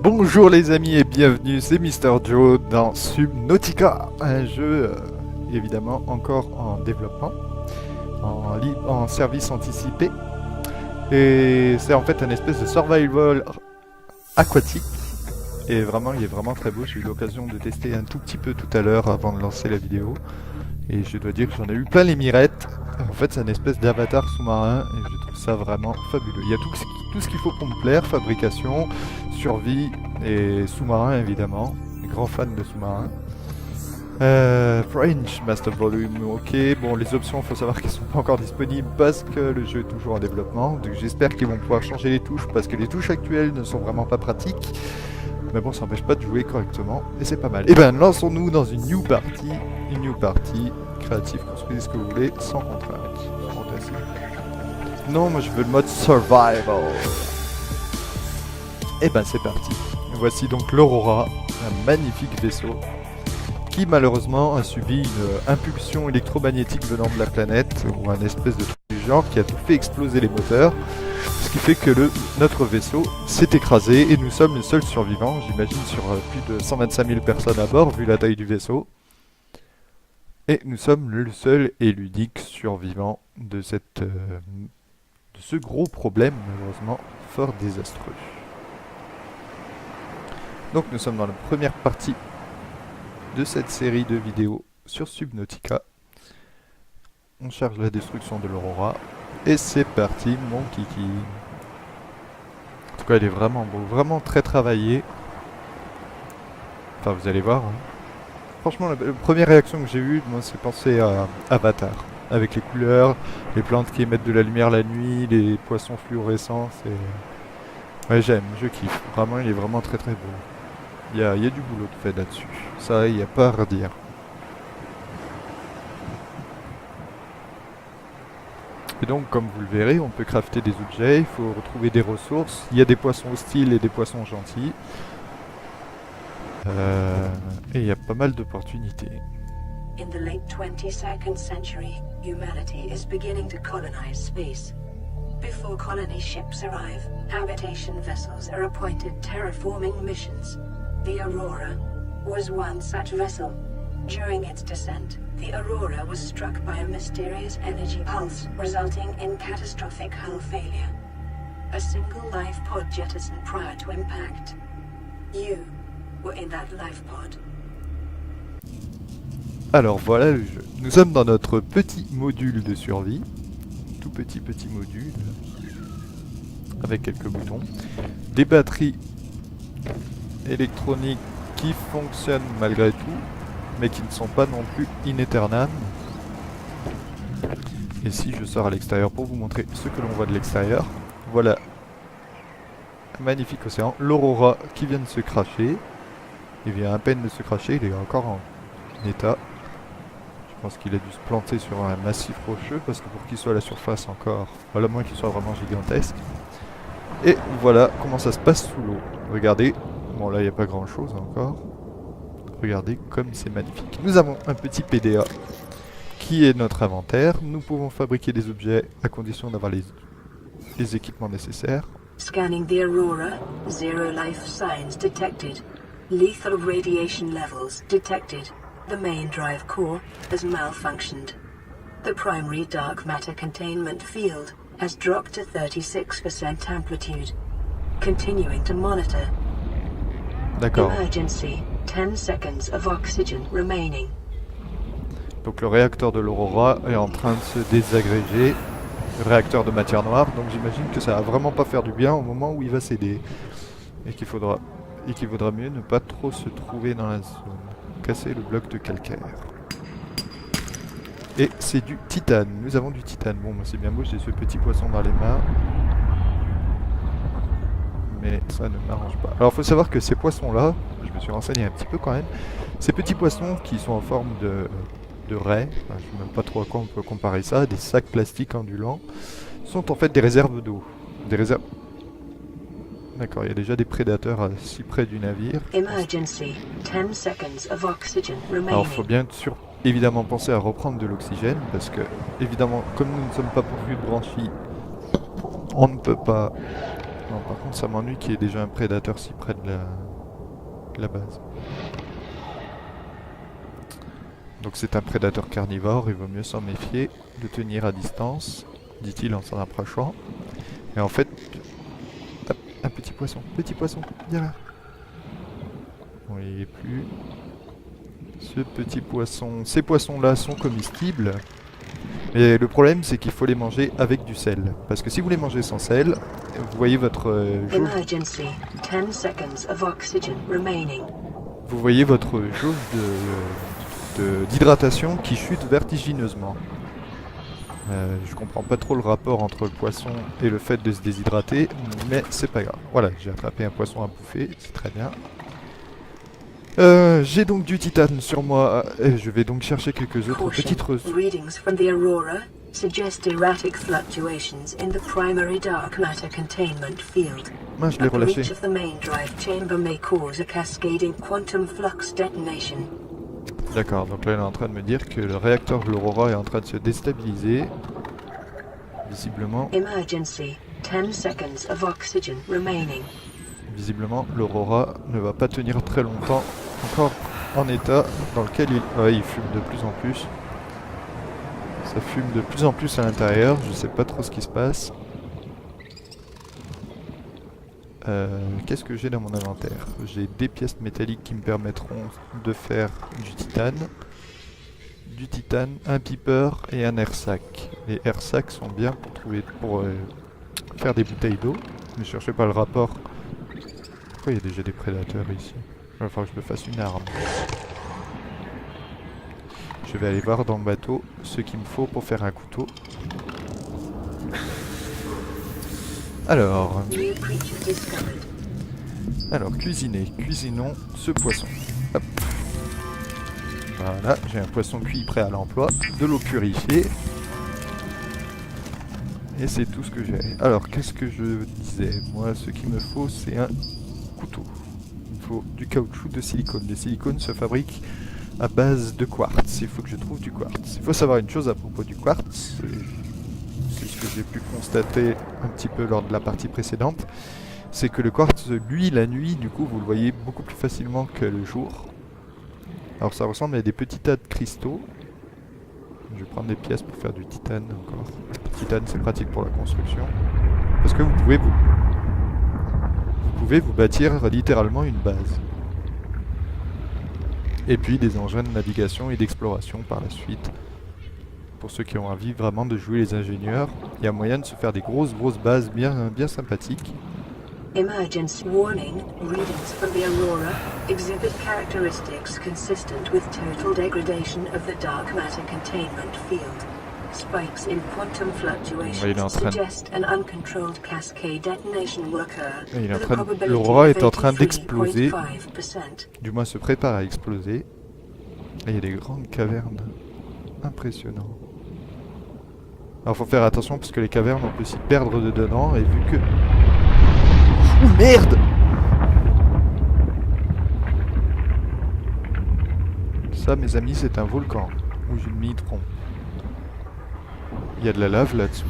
Bonjour les amis et bienvenue, c'est Mister Joe dans Subnautica, un jeu évidemment encore en développement, en service anticipé. Et c'est en fait un espèce de survival aquatique. Et vraiment, il est vraiment très beau. J'ai eu l'occasion de tester un tout petit peu tout à l'heure avant de lancer la vidéo. Et je dois dire que j'en ai eu plein les mirettes. En fait, c'est une espèce d'avatar sous-marin et je trouve ça vraiment fabuleux. Il y a tout ce qu'il faut pour me plaire, fabrication, survie et sous-marin évidemment. Grand fan de sous-marin. French Master Volume, ok. Bon, les options, il faut savoir qu'elles sont pas encore disponibles parce que le jeu est toujours en développement. Donc j'espère qu'ils vont pouvoir changer les touches parce que les touches actuelles ne sont vraiment pas pratiques. Mais bon, ça n'empêche pas de jouer correctement et c'est pas mal. Et ben, lançons-nous dans une new party. Une new party. Créatif, construisez ce que vous voulez, sans contrainte. Fantastique. Non, moi je veux le mode survival. Et ben, c'est parti. Voici donc l'Aurora, un magnifique vaisseau qui malheureusement a subi une impulsion électromagnétique venant de la planète, ou un espèce de truc du genre, qui a tout fait exploser les moteurs. Ce qui fait que notre vaisseau s'est écrasé et nous sommes les seuls survivants, j'imagine sur plus de 125 000 personnes à bord, vu la taille du vaisseau. Et nous sommes le seul et l'unique survivant de ce gros problème, malheureusement, fort désastreux. Donc nous sommes dans la première partie de cette série de vidéos sur Subnautica. On charge la destruction de l'Aurora. Et c'est parti, mon kiki. En tout cas, il est vraiment beau, vraiment très travaillé. Enfin, vous allez voir. Hein. Franchement, la première réaction que j'ai eue, moi, c'est penser à Avatar. Avec les couleurs, les plantes qui émettent de la lumière la nuit, les poissons fluorescents. Ouais, j'aime, je kiffe. Vraiment, il est vraiment très très beau. Il y a du boulot de fait là-dessus. Ça, il n'y a pas à redire. Et donc, comme vous le verrez, on peut crafter des objets, il faut retrouver des ressources. Il y a des poissons hostiles et des poissons gentils. Et il y a pas mal d'opportunités. In the late 22nd century, humanity is beginning to colonize space. Before colony ships arrive, habitation vessels are appointed terraforming missions. The Aurora was one such vessel. During its descent, the Aurora was struck by a mysterious energy pulse, resulting in catastrophic hull failure. A single life pod jettisoned prior to impact. You were in that life pod. Alors voilà le jeu. Nous sommes dans notre petit module de survie. Tout petit module. Avec quelques boutons. Des batteries électroniques qui fonctionnent malgré tout, mais qui ne sont pas non plus in aeternam. Et si je sors à l'extérieur pour vous montrer ce que l'on voit de l'extérieur, voilà un magnifique océan, l'Aurora qui vient de se cracher. Il vient à peine de se cracher, il est encore en état. Je pense qu'il a dû se planter sur un massif rocheux, parce que pour qu'il soit à la surface encore, à moins qu'il soit vraiment gigantesque. Et voilà comment ça se passe sous l'eau. Regardez, bon là il n'y a pas grand chose encore. Regardez comme c'est magnifique. Nous avons un petit PDA qui est notre inventaire. Nous pouvons fabriquer des objets à condition d'avoir les équipements nécessaires. Scanning the Aurora, zero life signs detected. Lethal radiation levels detected. The main drive core has malfunctioned. The primary dark matter containment field has dropped to 36% amplitude. Continuing to monitor. D'accord. Emergency. 10 seconds of oxygen remaining. Donc le réacteur de l'Aurora est en train de se désagréger. Le réacteur de matière noire, donc j'imagine que ça va vraiment pas faire du bien au moment où il va céder. Et qu'il vaudra mieux ne pas trop se trouver dans la zone. Casser le bloc de calcaire. Et c'est du titane. Nous avons du titane. Bon, c'est bien beau, j'ai ce petit poisson dans les mains. Mais ça ne m'arrange pas. Alors il faut savoir que ces poissons-là, je me suis renseigné un petit peu quand même, ces petits poissons qui sont en forme de raies, enfin, je ne sais même pas trop à quoi on peut comparer ça, des sacs plastiques ondulants, sont en fait des réserves d'eau. Des réserves... D'accord, il y a déjà des prédateurs si près du navire. Emergency. 10 seconds of oxygen remaining. Alors il faut bien sûr évidemment penser à reprendre de l'oxygène, parce que évidemment comme nous ne sommes pas pourvus de branchies, on ne peut pas Non, par contre, ça m'ennuie qu'il y ait déjà un prédateur si près de la base. Donc c'est un prédateur carnivore, il vaut mieux s'en méfier, de tenir à distance, dit-il en s'en approchant. Et en fait... Hop, un petit poisson, viens là. Bon, il n'y est plus. Ce petit poisson... Ces poissons-là sont comestibles. Mais le problème, c'est qu'il faut les manger avec du sel. Parce que si vous les mangez sans sel, vous voyez votre jauge... Emergency. 10 seconds of oxygen remaining. Vous voyez votre jauge d'hydratation qui chute vertigineusement. Je comprends pas trop le rapport entre le poisson et le fait de se déshydrater, mais c'est pas grave. Voilà, j'ai attrapé un poisson à bouffer, c'est très bien. J'ai donc du titane sur moi, et je vais donc chercher quelques autres petites ressources. Readings from the Aurora suggest erratic fluctuations in the primary dark matter containment field. Moi, je l'ai relâché. A breach of the main drive chamber may cause a cascading quantum flux detonation. D'accord, donc là elle est en train de me dire que le réacteur de l'Aurora est en train de se déstabiliser. Visiblement. Emergency. 10 seconds of oxygen remaining. Visiblement, l'Aurora ne va pas tenir très longtemps encore en état dans lequel il fume de plus en plus. Ça fume de plus en plus à l'intérieur, je sais pas trop ce qui se passe. Qu'est-ce que j'ai dans mon inventaire? J'ai des pièces métalliques qui me permettront de faire du titane, un piper et un air sac. Les air sacs sont bien pour faire des bouteilles d'eau. Ne cherchez pas le rapport. Pourquoi il y a déjà des prédateurs ici? Il va falloir que je me fasse une arme. Je vais aller voir dans le bateau ce qu'il me faut pour faire un couteau. Alors, cuisinons ce poisson. Hop. Voilà, j'ai un poisson cuit prêt à l'emploi, de l'eau purifiée. Et c'est tout ce que j'ai. Alors, qu'est-ce que je disais? Moi, ce qu'il me faut, c'est un couteau. Il me faut du caoutchouc de silicone. Les silicones se fabriquent à base de quartz. Il faut que je trouve du quartz. Il faut savoir une chose à propos du quartz. C'est ce que j'ai pu constater un petit peu lors de la partie précédente. C'est que le quartz, lui, la nuit, du coup, vous le voyez beaucoup plus facilement que le jour. Alors ça ressemble à des petits tas de cristaux. Je vais prendre des pièces pour faire du titane encore. Le titane, c'est pratique pour la construction. Parce que vous pouvez vous bâtir littéralement une base. Et puis des engins de navigation et d'exploration par la suite. Pour ceux qui ont envie vraiment de jouer les ingénieurs, il y a moyen de se faire des grosses bases bien sympathiques. Emergency warning. Readings from the Aurora exhibit characteristics consistent with total degradation of the dark matter containment field. Spikes in quantum fluctuations suggest an uncontrolled cascade detonation will occur. L'Aurora est en train d'exploser. Du moins se prépare à exploser. Et il y a des grandes cavernes. Impressionnant. Alors faut faire attention parce que les cavernes on peut s'y perdre dedans et vu que... Oh merde! Ça mes amis c'est un volcan où je m'y trompe. Il y a de la lave là-dessous.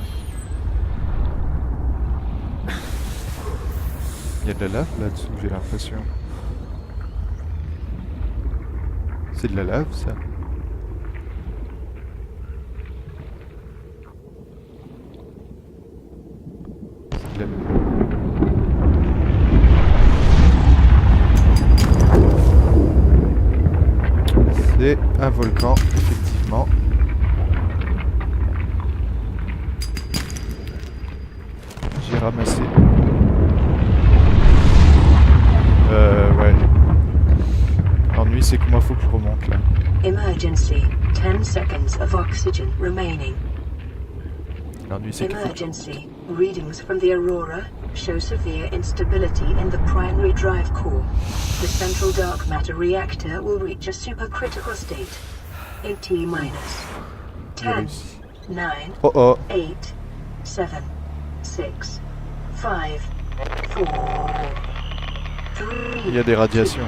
Il y a de la lave là-dessous j'ai l'impression. C'est de la lave ça? C'est de la lave. C'est un volcan, effectivement. J'ai ramassé. Ouais. L'ennui, c'est que moi, faut que je remonte là. Emergency. 10 seconds of oxygen remaining. L'ennui, c'est que... Emergency. Readings from the Aurora show severe instability in the primary drive core. The central dark matter reactor will reach a supercritical state in T-minus 10, 9, 8, 7, 6, 5, 4, 3. Il y a des radiations.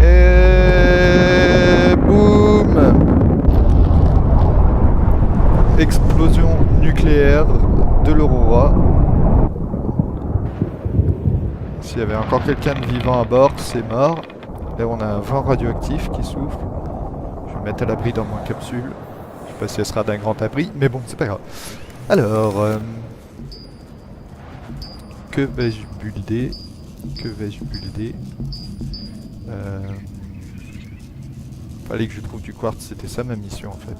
Et boum! Explosion nucléaire. de l'Aurora. S'il y avait encore quelqu'un de vivant à bord, c'est mort. Là, on a un vent radioactif qui souffle. Je vais me mettre à l'abri dans ma capsule. Je sais pas si elle sera d'un grand abri, mais bon, c'est pas grave. Alors, que vais-je builder? Fallait que je trouve du quartz, c'était ça ma mission en fait.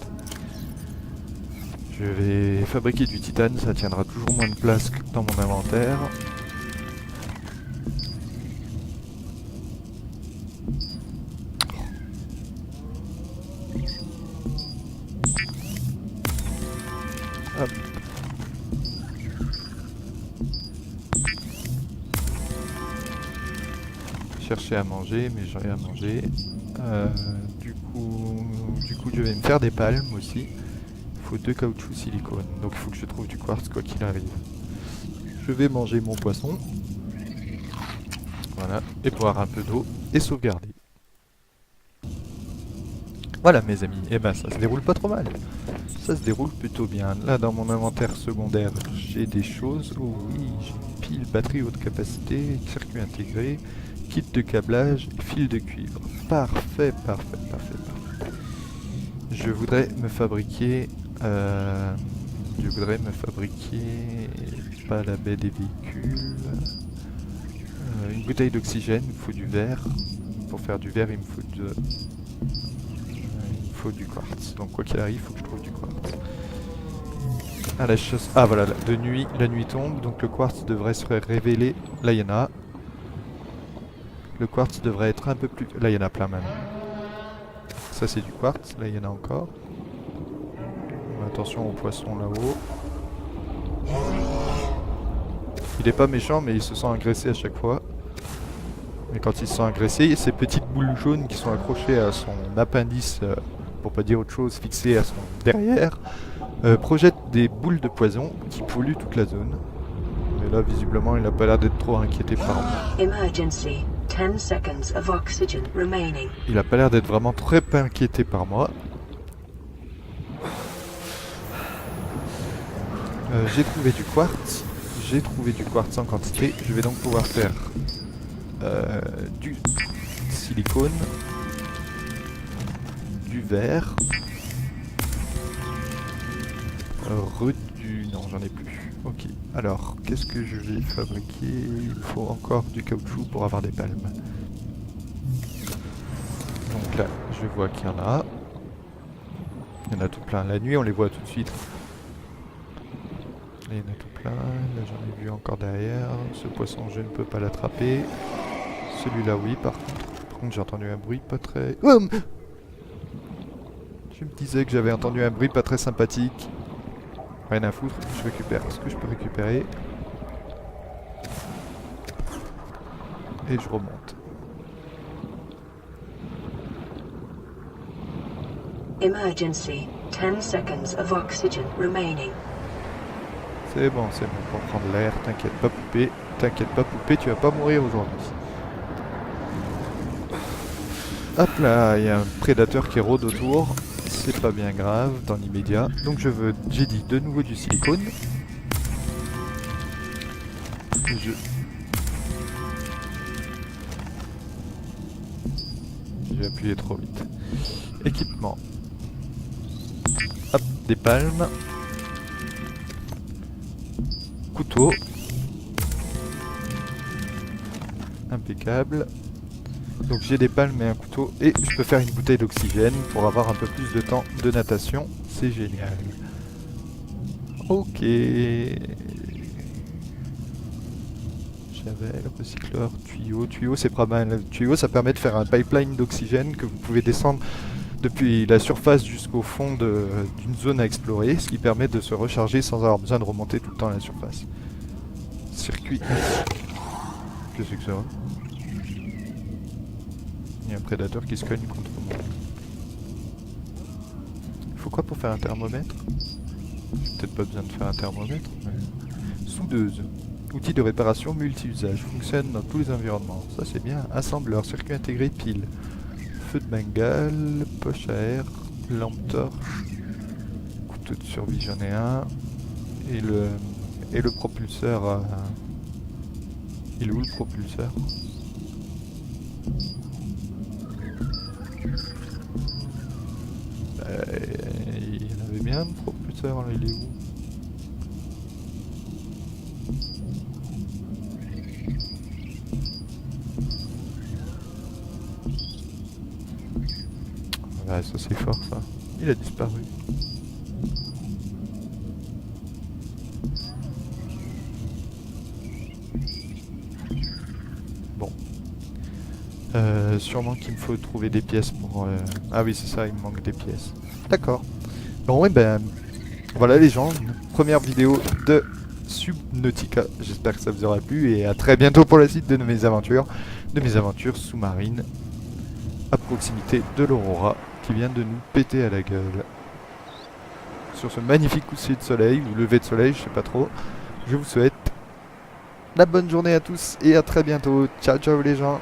Je vais fabriquer du titane, ça tiendra toujours moins de place que dans mon inventaire. Hop. Chercher à manger, mais j'ai rien à manger. Du coup, je vais me faire des palmes aussi. Il faut 2 caoutchoucs silicone, donc il faut que je trouve du quartz quoi qu'il arrive. Je vais manger mon poisson. Voilà, et boire un peu d'eau et sauvegarder. Voilà mes amis, et ben ça se déroule pas trop mal. Ça se déroule plutôt bien. Là dans mon inventaire secondaire, j'ai des choses. Oh oui, j'ai une pile, batterie haute capacité, circuit intégré, kit de câblage, fil de cuivre. Parfait, parfait, parfait, parfait. Je voudrais me fabriquer... pas la baie des véhicules. Une bouteille d'oxygène, il me faut du verre. Pour faire du verre, il me faut du quartz. Donc quoi qu'il arrive, il faut que je trouve du quartz. Ah, la chasse... Ah voilà, de nuit, la nuit tombe, donc le quartz devrait se révéler. Là, il y en a. Le quartz devrait être un peu plus... Là, il y en a plein maintenant. Ça, c'est du quartz. Là, il y en a encore. Attention aux poissons là-haut. Il est pas méchant, mais il se sent agressé à chaque fois. Et quand il se sent agressé, ces petites boules jaunes qui sont accrochées à son appendice, pour pas dire autre chose, fixées à son derrière, projettent des boules de poison qui polluent toute la zone. Mais là, visiblement, il n'a pas l'air d'être trop inquiété par moi. Emergency. 10 seconds of oxygen remaining. Il a pas l'air d'être vraiment très inquiété par moi. J'ai trouvé du quartz. J'ai trouvé du quartz en quantité. Je vais donc pouvoir faire du silicone, du verre, non, j'en ai plus. Ok, alors, qu'est-ce que je vais fabriquer? Il faut encore du caoutchouc pour avoir des palmes. Donc là, je vois qu'il y en a. Il y en a tout plein. La nuit, on les voit tout de suite. Là, il y en a tout plein. Là, j'en ai vu encore derrière. Ce poisson, je ne peux pas l'attraper. Celui-là, oui, par contre, j'ai entendu un bruit pas très... Oh, je me disais que j'avais entendu un bruit pas très sympathique. Rien à foutre, je récupère ce que je peux récupérer. Et je remonte. Emergency. 10 seconds of oxygen remaining. C'est bon, pour prendre l'air. T'inquiète pas, poupée. T'inquiète pas, poupée, tu vas pas mourir aujourd'hui. Hop là, il y a un prédateur qui rôde autour. C'est pas bien grave dans l'immédiat. Donc j'ai dit de nouveau du silicone. J'ai appuyé trop vite. Équipement. Hop, des palmes. Couteau. Impeccable. Donc j'ai des palmes et un couteau et je peux faire une bouteille d'oxygène pour avoir un peu plus de temps de natation. C'est génial. Ok. Javel, recycleur, tuyau. Tuyau c'est pas mal. Tuyau ça permet de faire un pipeline d'oxygène que vous pouvez descendre depuis la surface jusqu'au fond d'une zone à explorer, ce qui permet de se recharger sans avoir besoin de remonter tout le temps à la surface. Circuit. Qu'est-ce que c'est que ça ? Il y a un prédateur qui se cogne contre moi. Il faut quoi pour faire un thermomètre? J'ai peut-être pas besoin de faire un thermomètre, mais... Soudeuse. Outil de réparation multi-usage. Fonctionne dans tous les environnements. Ça c'est bien. Assembleur. Circuit intégré pile. Feu de bengale. Poche à air. Lampe torche. Couteau de survie j'en ai un. Et Et le propulseur... il est où le propulseur? Il y en avait bien un propulseur, là, il est où? Ouais, ça c'est fort ça. Il a disparu. Bon. Sûrement qu'il me faut trouver des pièces pour... Ah oui, c'est ça, il me manque des pièces. D'accord. Bon, ouais, ben... Voilà les gens, une première vidéo de Subnautica. J'espère que ça vous aura plu et à très bientôt pour la suite de mes aventures sous-marines à proximité de l'Aurora qui vient de nous péter à la gueule. Sur ce magnifique coucher de soleil ou lever de soleil, je sais pas trop. Je vous souhaite la bonne journée à tous et à très bientôt. Ciao ciao les gens.